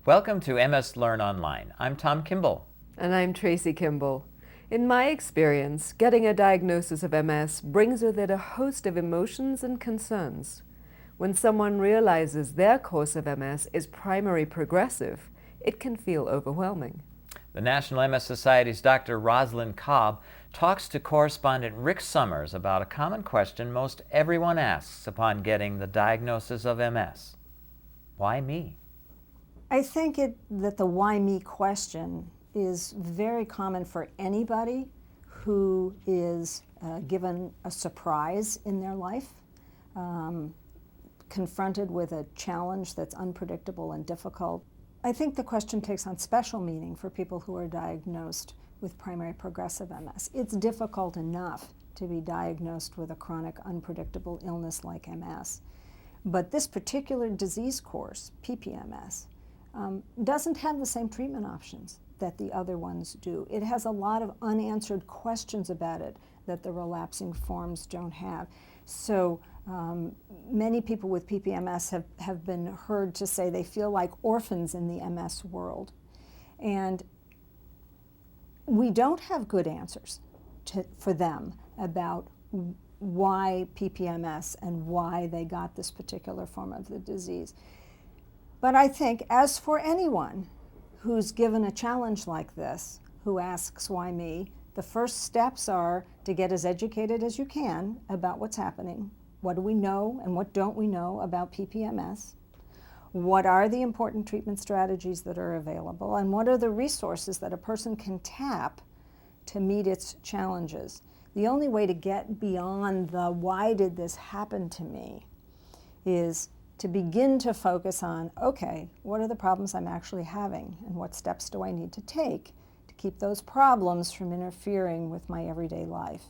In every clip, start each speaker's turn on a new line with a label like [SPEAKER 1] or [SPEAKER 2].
[SPEAKER 1] Welcome to MS Learn Online. I'm Tom Kimball.
[SPEAKER 2] And I'm Tracy Kimball. In my experience, getting a diagnosis of MS brings with it a host of emotions and concerns. When someone realizes their course of MS is primary progressive, it can feel overwhelming.
[SPEAKER 1] The National MS Society's Dr. Rosalind Kalb talks to correspondent Rick Summers about a common question most everyone asks upon getting the diagnosis of MS. Why me?
[SPEAKER 3] I think that the why me question is very common for anybody who is given a surprise in their life, confronted with a challenge that's unpredictable and difficult. I think the question takes on special meaning for people who are diagnosed with primary progressive MS. It's difficult enough to be diagnosed with a chronic unpredictable illness like MS. But this particular disease course, PPMS, doesn't have the same treatment options that the other ones do. It has a lot of unanswered questions about it that the relapsing forms don't have. So many people with PPMS have been heard to say they feel like orphans in the MS world. And we don't have good answers for them about why PPMS and why they got this particular form of the disease. But I think, as for anyone who's given a challenge like this, who asks, why me, the first steps are to get as educated as you can about what's happening. What do we know and what don't we know about PPMS? What are the important treatment strategies that are available? And what are the resources that a person can tap to meet its challenges? The only way to get beyond the why did this happen to me is to begin to focus on, okay, what are the problems I'm actually having and what steps do I need to take to keep those problems from interfering with my everyday life?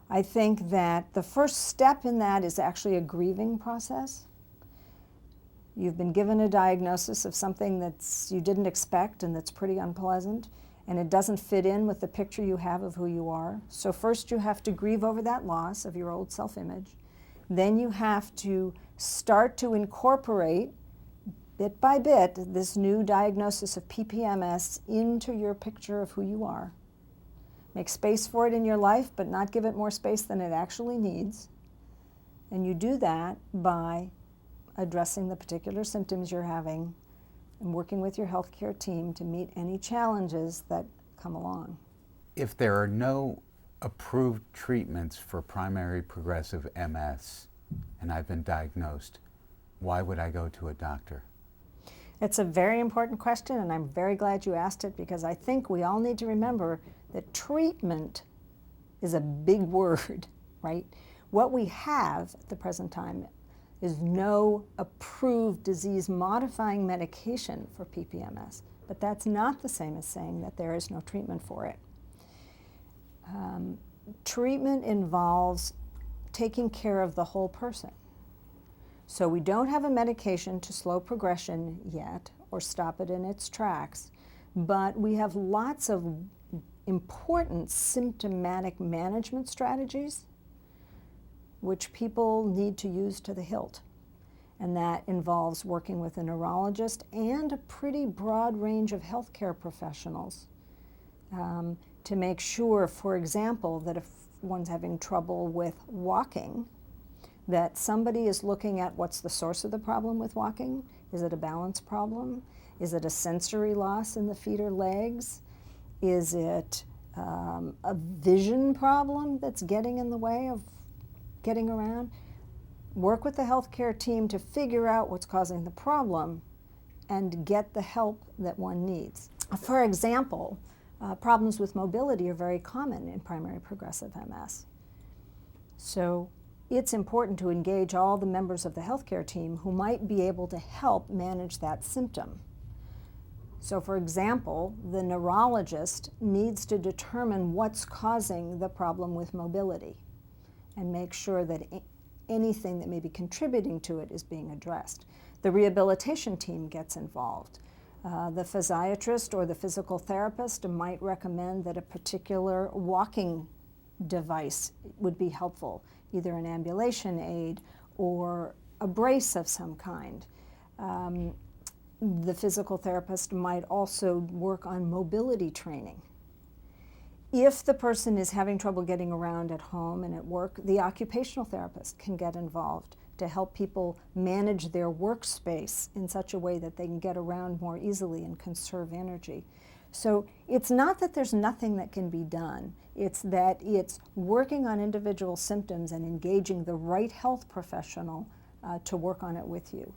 [SPEAKER 3] I think that the first step in that is actually a grieving process. You've been given a diagnosis of something that you didn't expect and that's pretty unpleasant, and it doesn't fit in with the picture you have of who you are. So first you have to grieve over that loss of your old self-image. Then you have to start to incorporate, bit by bit, this new diagnosis of PPMS into your picture of who you are. Make space for it in your life, but not give it more space than it actually needs. And you do that by addressing the particular symptoms you're having and working with your healthcare team to meet any challenges that come along.
[SPEAKER 4] If there are no approved treatments for primary progressive MS and I've been diagnosed, why would I go to a doctor?
[SPEAKER 3] It's a very important question, and I'm very glad you asked it, because I think we all need to remember that treatment is a big word, right? What we have at the present time is no approved disease-modifying medication for PPMS, but that's not the same as saying that there is no treatment for it. Treatment involves taking care of the whole person. So we don't have a medication to slow progression yet or stop it in its tracks, but we have lots of important symptomatic management strategies which people need to use to the hilt. And that involves working with a neurologist and a pretty broad range of healthcare professionals to make sure, for example, that if one's having trouble with walking, that somebody is looking at what's the source of the problem with walking. Is it a balance problem? Is it a sensory loss in the feet or legs? Is it a vision problem that's getting in the way of getting around? Work with the healthcare team to figure out what's causing the problem and get the help that one needs. For example, problems with mobility are very common in primary progressive MS. So it's important to engage all the members of the healthcare team who might be able to help manage that symptom. So for example, the neurologist needs to determine what's causing the problem with mobility and make sure that anything that may be contributing to it is being addressed. The rehabilitation team gets involved. The physiatrist or the physical therapist might recommend that a particular walking device would be helpful, either an ambulation aid or a brace of some kind. The physical therapist might also work on mobility training. If the person is having trouble getting around at home and at work, the occupational therapist can get involved to help people manage their workspace in such a way that they can get around more easily and conserve energy. So it's not that there's nothing that can be done, it's that it's working on individual symptoms and engaging the right health professional to work on it with you.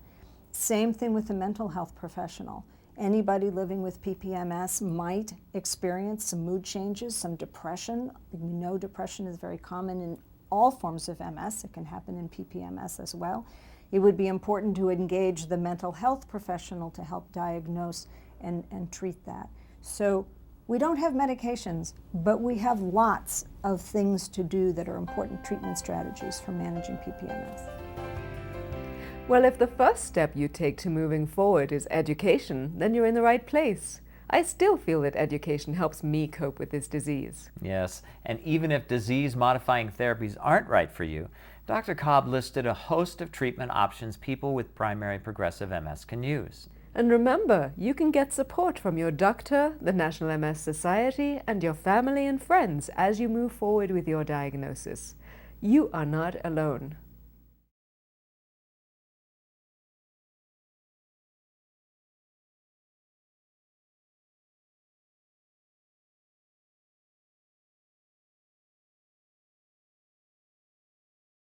[SPEAKER 3] Same thing with the mental health professional. Anybody living with PPMS might experience some mood changes, some depression. We know depression is very common in all forms of MS. It can happen in PPMS as well. It would be important to engage the mental health professional to help diagnose and treat that. So we don't have medications, but we have lots of things to do that are important treatment strategies for managing PPMS.
[SPEAKER 2] Well, if the first step you take to moving forward is education, then you're in the right place. I still feel that education helps me cope with this disease.
[SPEAKER 1] Yes, and even if disease-modifying therapies aren't right for you, Dr. Kalb listed a host of treatment options people with primary progressive MS can use.
[SPEAKER 2] And remember, you can get support from your doctor, the National MS Society, and your family and friends as you move forward with your diagnosis. You are not alone.